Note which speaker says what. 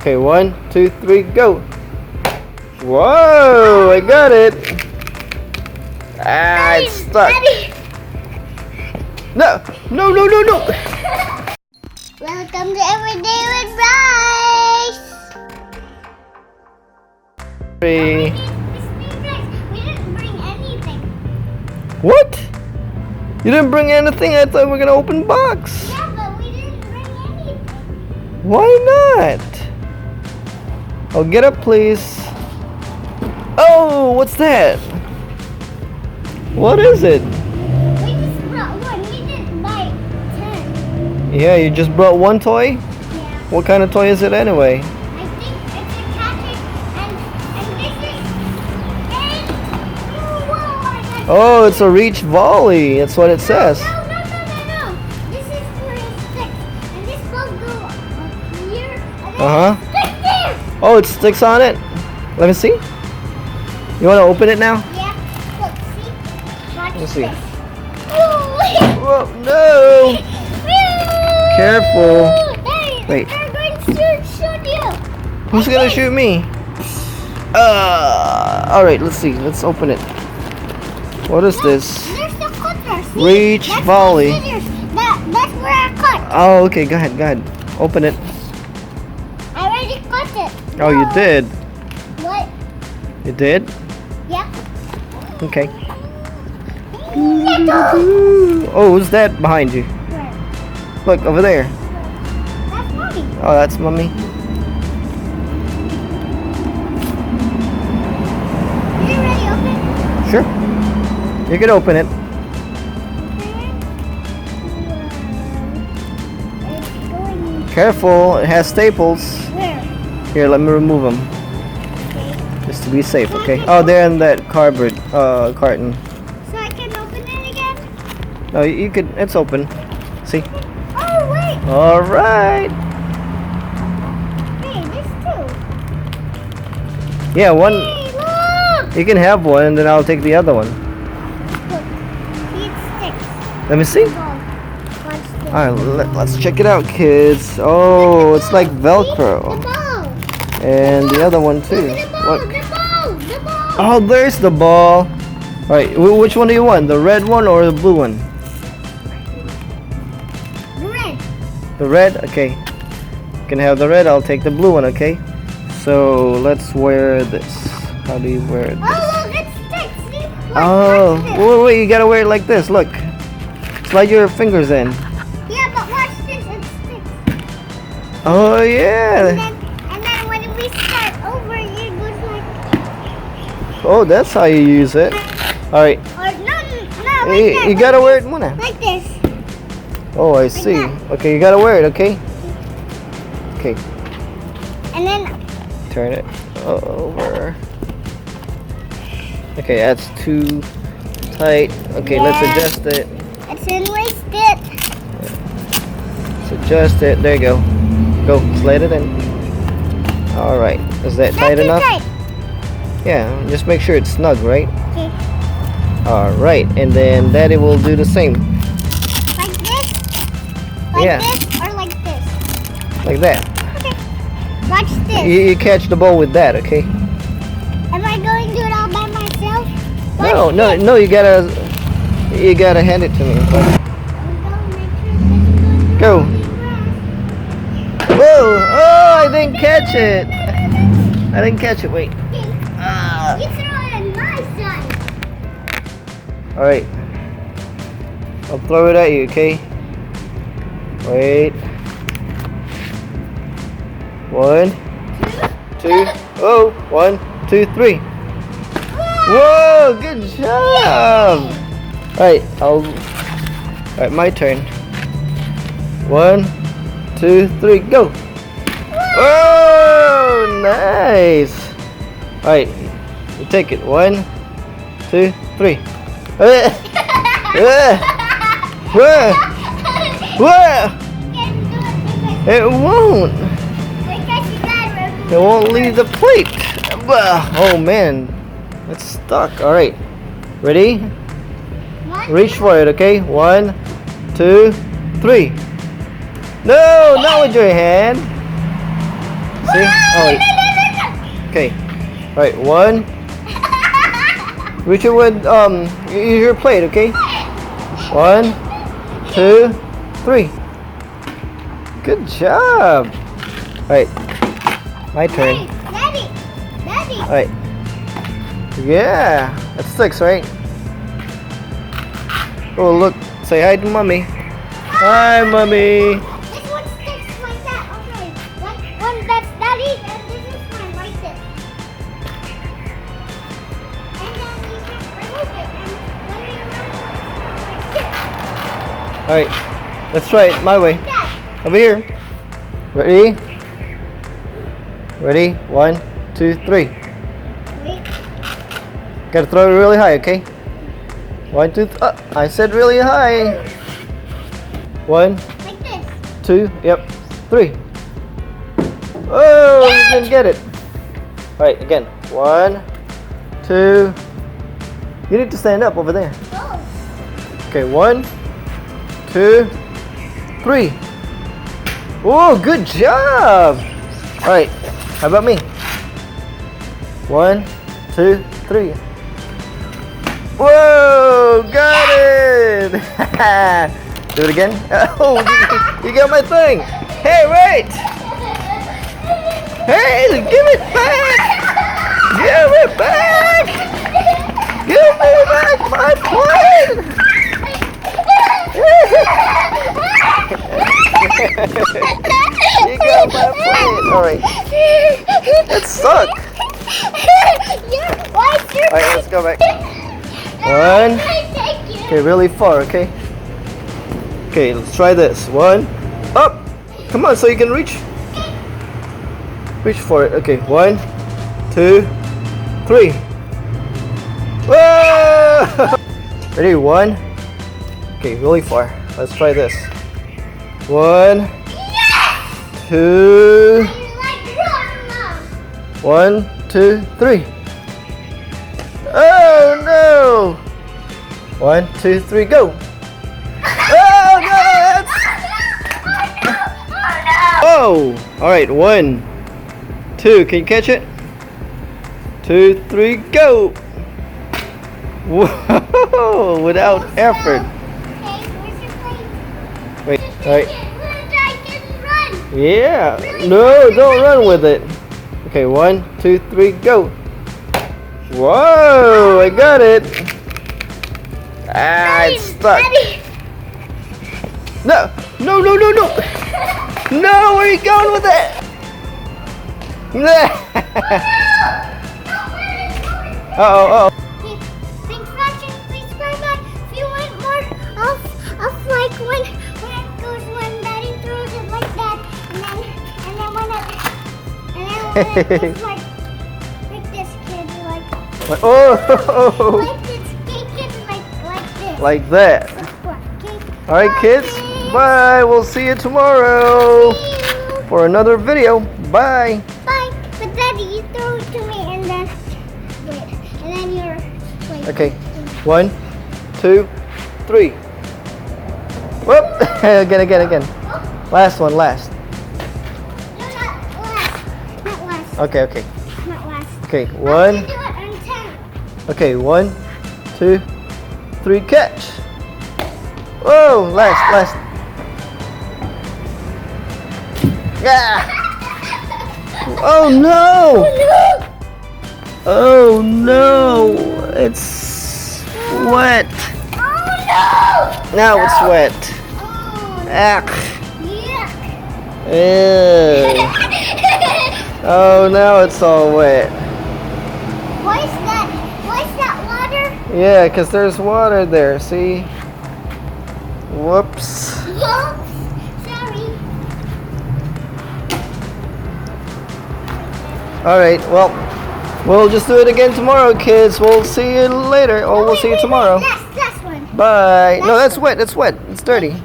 Speaker 1: Okay, 1, 2, 3, go. Whoa, I got it. Ah, it's stuck. No, no, no, no, no.
Speaker 2: Welcome to Everyday with Bryce.
Speaker 1: Three.
Speaker 2: We didn't bring anything.
Speaker 1: What? You didn't bring anything? I thought we were gonna open box.
Speaker 2: Yeah, but we didn't bring anything.
Speaker 1: Why not? Oh, get up, please. Oh, what's that? What is it?
Speaker 2: We just brought one. We didn't buy 10.
Speaker 1: Yeah, you just brought one toy?
Speaker 2: Yeah.
Speaker 1: What kind of toy is it anyway?
Speaker 2: I think it's a catcher, and this is whoa, I got
Speaker 1: Oh, it's a Reach Volley. That's what it says.
Speaker 2: No. This is for his sticks, and this will go up here, and then stick there.
Speaker 1: Oh, it sticks on it. Let me see. You want to open it now?
Speaker 2: Yeah. Look, see? Watch
Speaker 1: Let's see.
Speaker 2: this. Ooh.
Speaker 1: Whoa, no! Careful. Wait.
Speaker 2: They're going to shoot you.
Speaker 1: Who's gonna shoot me? Alright, let's see. Let's open it. What is this?
Speaker 2: There's the cutter. See?
Speaker 1: Reach
Speaker 2: That's
Speaker 1: Volley.
Speaker 2: the scissors. That's where I cut.
Speaker 1: Oh, okay. Go ahead. Open it.
Speaker 2: I already cut it.
Speaker 1: Oh, you did.
Speaker 2: What?
Speaker 1: You did?
Speaker 2: Yeah.
Speaker 1: Okay.
Speaker 2: Little.
Speaker 1: Oh, who's that behind you?
Speaker 2: Where?
Speaker 1: Look, over there.
Speaker 2: That's mommy.
Speaker 1: Oh, that's mommy.
Speaker 2: Did you already open?
Speaker 1: Sure. You can open it.
Speaker 2: It's going.
Speaker 1: Careful, it has staples.
Speaker 2: Where?
Speaker 1: Here, let me remove them.
Speaker 2: Okay.
Speaker 1: Just to be safe, okay? Oh, they're in that cardboard carton.
Speaker 2: So I can open it again?
Speaker 1: No, you could, it's open. See?
Speaker 2: Oh, wait.
Speaker 1: Alright.
Speaker 2: Hey, this too.
Speaker 1: Yeah, one,
Speaker 2: Hey, look.
Speaker 1: you can have one and then I'll take the other one.
Speaker 2: Look. See, it sticks.
Speaker 1: Let me see.
Speaker 2: Watch this.
Speaker 1: Alright, let's check it out, kids. Oh, it's like
Speaker 2: The
Speaker 1: Velcro.
Speaker 2: ball.
Speaker 1: And the other one too.
Speaker 2: Look at the ball.
Speaker 1: Look.
Speaker 2: The ball.
Speaker 1: Oh, there's the ball. Alright, which one do you want? The red one or the blue one?
Speaker 2: The red.
Speaker 1: The red? Okay. You can have the red, I'll take the blue one, okay? So, let's wear this. How do you wear this?
Speaker 2: Oh, look, it sticks. See? Look,
Speaker 1: Oh,
Speaker 2: watch this.
Speaker 1: wait, you gotta wear it like this, look. Slide your fingers in.
Speaker 2: Yeah, but watch this. It sticks.
Speaker 1: Oh, yeah.
Speaker 2: And then when we start over, it goes like.
Speaker 1: Oh, that's how you use it. Alright,
Speaker 2: Or no, like
Speaker 1: you
Speaker 2: that,
Speaker 1: gotta
Speaker 2: like
Speaker 1: wear
Speaker 2: this,
Speaker 1: it, Muna.
Speaker 2: like this.
Speaker 1: Oh, I see.
Speaker 2: that.
Speaker 1: Okay, you gotta wear it, okay? Okay,
Speaker 2: And then
Speaker 1: turn it over. Okay, that's too tight. Okay, let's
Speaker 2: Yeah.
Speaker 1: adjust it.
Speaker 2: it's in waste it.
Speaker 1: Let's adjust it. There you go. Go, slide it in. Alright, is that tight
Speaker 2: Not too
Speaker 1: enough?
Speaker 2: tight.
Speaker 1: Yeah, just make sure it's snug, right?
Speaker 2: Okay.
Speaker 1: Alright, and then Daddy will do the same.
Speaker 2: Like this. Like
Speaker 1: Yeah.
Speaker 2: this or like this.
Speaker 1: Like that.
Speaker 2: Okay. Watch this.
Speaker 1: You catch the ball with that, okay?
Speaker 2: Am I going to do it all by myself?
Speaker 1: No,
Speaker 2: Watch
Speaker 1: no,
Speaker 2: this.
Speaker 1: no, you gotta hand it to me. Okay? Go. Whoa! Oh, I didn't catch it. I didn't catch it. Wait. Ah.
Speaker 2: You throw it in my side.
Speaker 1: All right. I'll throw it at you, okay? Wait. 1, 2. Oh, 1, 2, 3. Whoa! Good job. All right. All right. My turn. 1, 2, 3, go. Oh, nice. All right, you take it. 1, 2, 3. It won't. It won't leave the plate. Oh man, it's stuck. All right, ready? Reach for it, okay? 1, 2, 3. No, not with your hand. See? Oh, wait. Okay. Alright, 1. Reach it with use your plate, okay? 1, 2, 3. Good job. Alright. My turn.
Speaker 2: Daddy.
Speaker 1: Alright. Yeah. That's 6, right? Oh, look. Say hi to mommy. Hi, mommy.
Speaker 2: This one sticks like that. Okay. One that's daddy, and this is mine like this. And then you can remove it. And when you remove it, like this.
Speaker 1: Alright. Let's try it my way.
Speaker 2: Like that.
Speaker 1: Over here. Ready? Ready? 1, 2, 3.
Speaker 2: Wait.
Speaker 1: Gotta throw it really high, okay? 1, 2, I said really high. 1,
Speaker 2: Like this.
Speaker 1: 2, yep, 3. Oh, you didn't get it. Alright, again. 1, 2. You need to stand up over there.
Speaker 2: Oh.
Speaker 1: Okay, 1, 2, 3. Oh, good job. Alright, how about me? 1, 2, 3. Whoa, got it! Do it again. Oh, you got my thing. Hey, wait! Hey, give it back! Give it back! Give me back my plate! You got my plate. All right. That sucked.
Speaker 2: Why is your
Speaker 1: All right, let's go back. 1.
Speaker 2: Thank you.
Speaker 1: Okay, really far, okay? Okay, let's try this. 1. Up! Come on, so you can reach. Reach for it. Okay, 1, 2, 3. Whoa! Ready? 1. Okay, really far. Let's try this. 1, 2, 1, 2, 3. Oh no! 1, 2, 3, go! Oh no! Oh! Alright, 1, 2, can you catch it? 2, 3, go! Whoa! Without effort. Wait, alright. Yeah. No, don't run with it. Okay, 1, 2, 3, go! Whoa! I got it! Ah, it's stuck. No! No, no, no, no! No, where are you going with it? Uh-oh,
Speaker 2: Thanks for watching. Please subscribe back if you want more of like when it goes when Daddy throws it like that, and then when it goes like this, kids, like
Speaker 1: Oh!
Speaker 2: like this, kids, like this.
Speaker 1: Like that.
Speaker 2: Okay.
Speaker 1: Alright, kids. Bye. We'll see you tomorrow
Speaker 2: See you.
Speaker 1: for another video. Bye.
Speaker 2: Bye. But Daddy, you throw it to me, and then wait, and then you're wait.
Speaker 1: Okay. 1, 2, 3. Whoop! Again. Last one, last.
Speaker 2: No, not last. Not last.
Speaker 1: Okay.
Speaker 2: Not last.
Speaker 1: Okay,
Speaker 2: I'm
Speaker 1: 1.
Speaker 2: gonna do it on 10.
Speaker 1: Okay, 1, 2, 3, catch. Whoa, last. Yeah. Oh no! Oh no! It's wet.
Speaker 2: Oh no!
Speaker 1: Now it's wet.
Speaker 2: Oh,
Speaker 1: Ah.
Speaker 2: yuck.
Speaker 1: Ew. Oh, now it's all wet.
Speaker 2: Why is that water?
Speaker 1: Yeah, because there's water there, see? Whoops.
Speaker 2: Oops. Sorry.
Speaker 1: Alright, well, we'll just do it again tomorrow, kids. We'll see you later. Or we'll see you tomorrow.
Speaker 2: Last one.
Speaker 1: Bye. No, that's wet. It's wet. It's dirty.